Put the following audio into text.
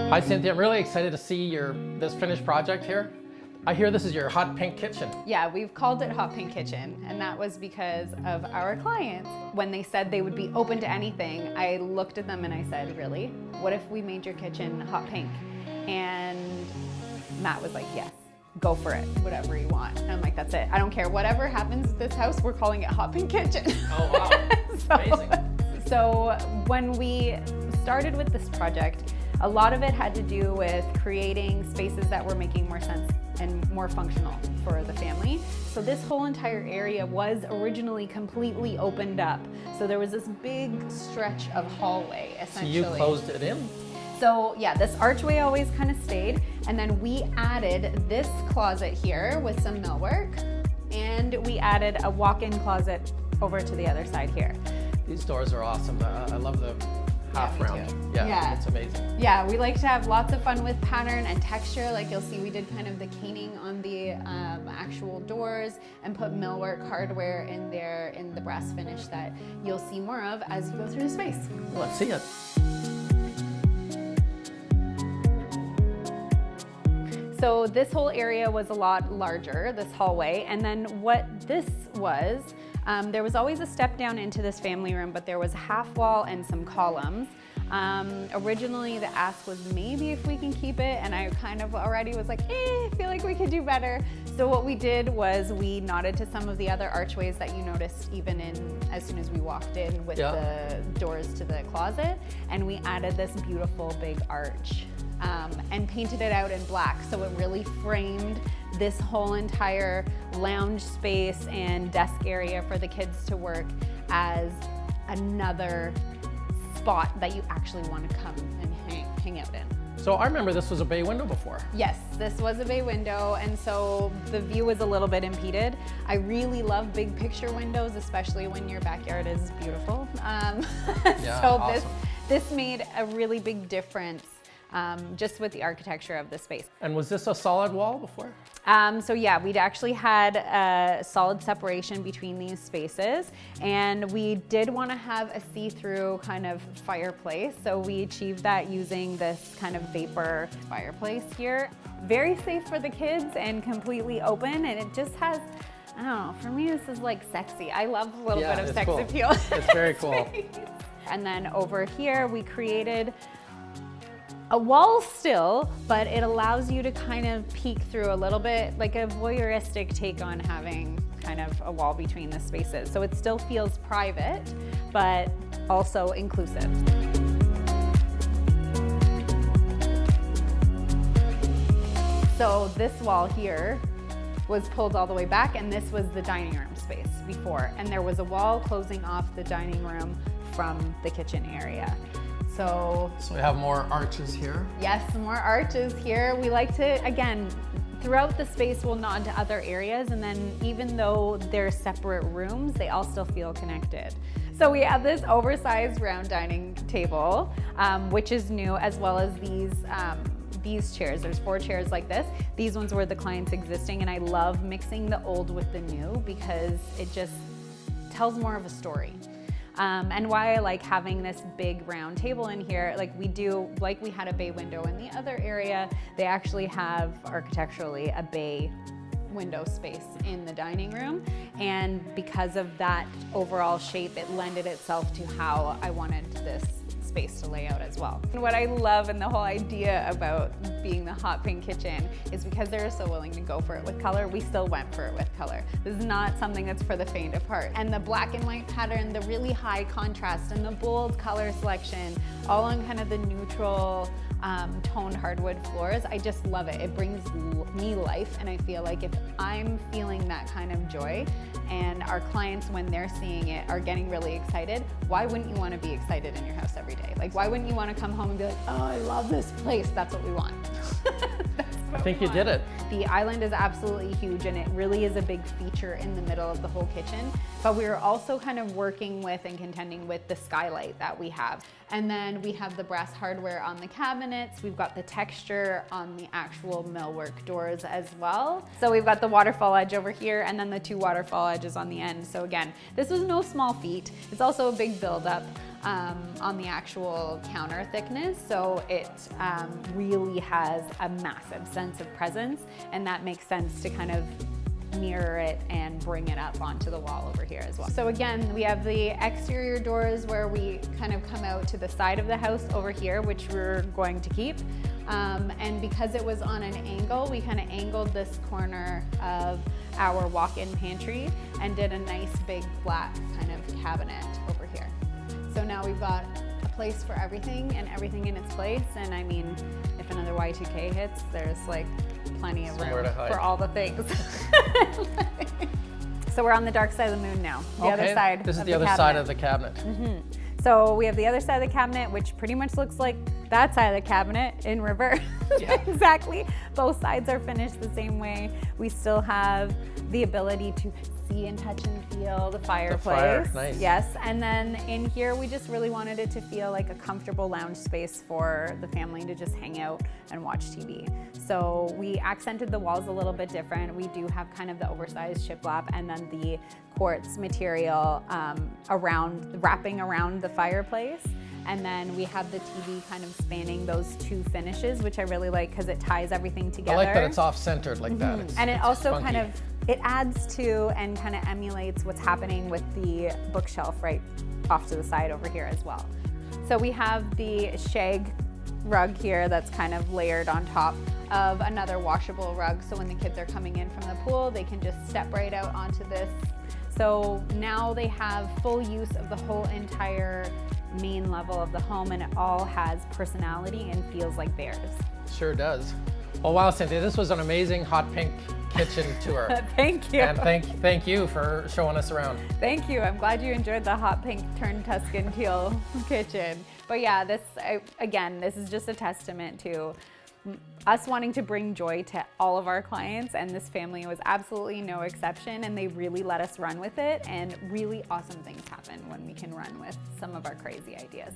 Hi Cynthia, I'm really excited to see this finished project here. I hear this is your hot pink kitchen. Yeah, we've called it Hot Pink Kitchen, and that was because of our clients. When they said they would be open to anything, I looked at them and I said, really? What if we made your kitchen hot pink? And Matt was like, yes, go for it, whatever you want. And I'm like, that's it. I don't care. Whatever happens at this house, we're calling it Hot Pink Kitchen. Oh wow, amazing. So when we started with this project, a lot of it had to do with creating spaces that were making more sense and more functional for the family. So this whole entire area was originally completely opened up. So there was this big stretch of hallway, essentially. So you closed it in? So yeah, this archway always kind of stayed. And then we added this closet here with some millwork. And we added a walk-in closet over to the other side here. These doors are awesome. I love the half round. Yeah, it's amazing. Yeah, we like to have lots of fun with pattern and texture. Like you'll see we did kind of the caning on the actual doors and put millwork hardware in there in the brass finish that you'll see more of as you go through the space. Let's see it. So this whole area was a lot larger, this hallway, and then what this was, there was always a step down into this family room, but there was a half wall and some columns. Originally the ask was maybe if we can keep it, and I kind of already was like, I feel like we could do better. So what we did was we nodded to some of the other archways that you noticed even as soon as we walked in with the doors to the closet, and we added this beautiful big arch. And painted it out in black, so it really framed this whole entire lounge space and desk area for the kids to work as another spot that you actually want to come and hang out in. So I remember this was a bay window before. Yes, this was a bay window, and so the view was a little bit impeded. I really love big picture windows, especially when your backyard is beautiful. Yeah, so awesome. this made a really big difference. Just with the architecture of the space. And was this a solid wall before? So yeah, we'd actually had a solid separation between these spaces, and we did want to have a see-through kind of fireplace. So we achieved that using this kind of vapor fireplace here. Very safe for the kids and completely open, and it just has, I don't know, for me this is like sexy. I love a little bit of sex appeal. It's very cool. And then over here we created a wall still, but it allows you to kind of peek through a little bit, like a voyeuristic take on having kind of a wall between the spaces. So it still feels private, but also inclusive. So this wall here was pulled all the way back, and this was the dining room space before. And there was a wall closing off the dining room from the kitchen area. So we have more arches here. Yes, more arches here. We like to, again, throughout the space we'll nod to other areas, and then even though they're separate rooms, they all still feel connected. So we have this oversized round dining table, which is new, as well as these chairs. There's 4 chairs like this. These ones were the client's existing, and I love mixing the old with the new because it just tells more of a story. And why I like having this big round table in here, like we had a bay window in the other area, they actually have architecturally a bay window space in the dining room. And because of that overall shape, it lended itself to how I wanted this space to lay out as well. And what I love and the whole idea about being the Hot Pink Kitchen is because they're so willing to go for it with color, we still went for it with color. This is not something that's for the faint of heart. And the black and white pattern, the really high contrast, and the bold color selection, all on kind of the neutral toned hardwood floors, I just love it. It brings me life, and I feel like if I'm feeling that kind of joy and our clients, when they're seeing it, are getting really excited, why wouldn't you want to be excited in your house every day? Like, why wouldn't you want to come home and be like, oh, I love this place? That's what we want. I think you did it. The island is absolutely huge, and it really is a big feature in the middle of the whole kitchen. But we are also kind of working with and contending with the skylight that we have. And then we have the brass hardware on the cabinets. We've got the texture on the actual millwork doors as well. So we've got the waterfall edge over here, and then the 2 waterfall edges on the end. So again, this was no small feat. It's also a big buildup. on the actual counter thickness. So it really has a massive sense of presence, and that makes sense to kind of mirror it and bring it up onto the wall over here as well. So again, we have the exterior doors where we kind of come out to the side of the house over here, which we're going to keep. And because it was on an angle, we kind of angled this corner of our walk-in pantry and did a nice big flat kind of cabinet over here. So now we've got a place for everything and everything in its place. And I mean, if another Y2K hits, there's like plenty of room for all the things. So we're on the dark side of the moon now. The other side. This is the other side of the cabinet. So we have the other side of the cabinet, which pretty much looks like that side of the cabinet in reverse. Yeah. Exactly. Both sides are finished the same way. We still have the ability to see and touch and feel the fireplace. Nice. Yes. And then in here, we just really wanted it to feel like a comfortable lounge space for the family to just hang out and watch TV. So we accented the walls a little bit different. We do have kind of the oversized shiplap and then the quartz material wrapping around the fireplace. And then we have the TV kind of spanning those two finishes, which I really like because it ties everything together. I like that it's off-centered like that. And it also funky. kind of, it adds to and kind of emulates what's happening with the bookshelf right off to the side over here as well. So we have the shag rug here that's kind of layered on top of another washable rug. So when the kids are coming in from the pool, they can just step right out onto this. So now they have full use of the whole entire main level of the home, and it all has personality and feels like theirs. Sure does. Well, wow, Cynthia, this was an amazing hot pink kitchen tour. Thank you. And thank you for showing us around. Thank you. I'm glad you enjoyed the hot pink turned Tuscan Teal kitchen. But yeah, this is just a testament to us wanting to bring joy to all of our clients, and this family was absolutely no exception, and they really let us run with it, and really awesome things happen when we can run with some of our crazy ideas.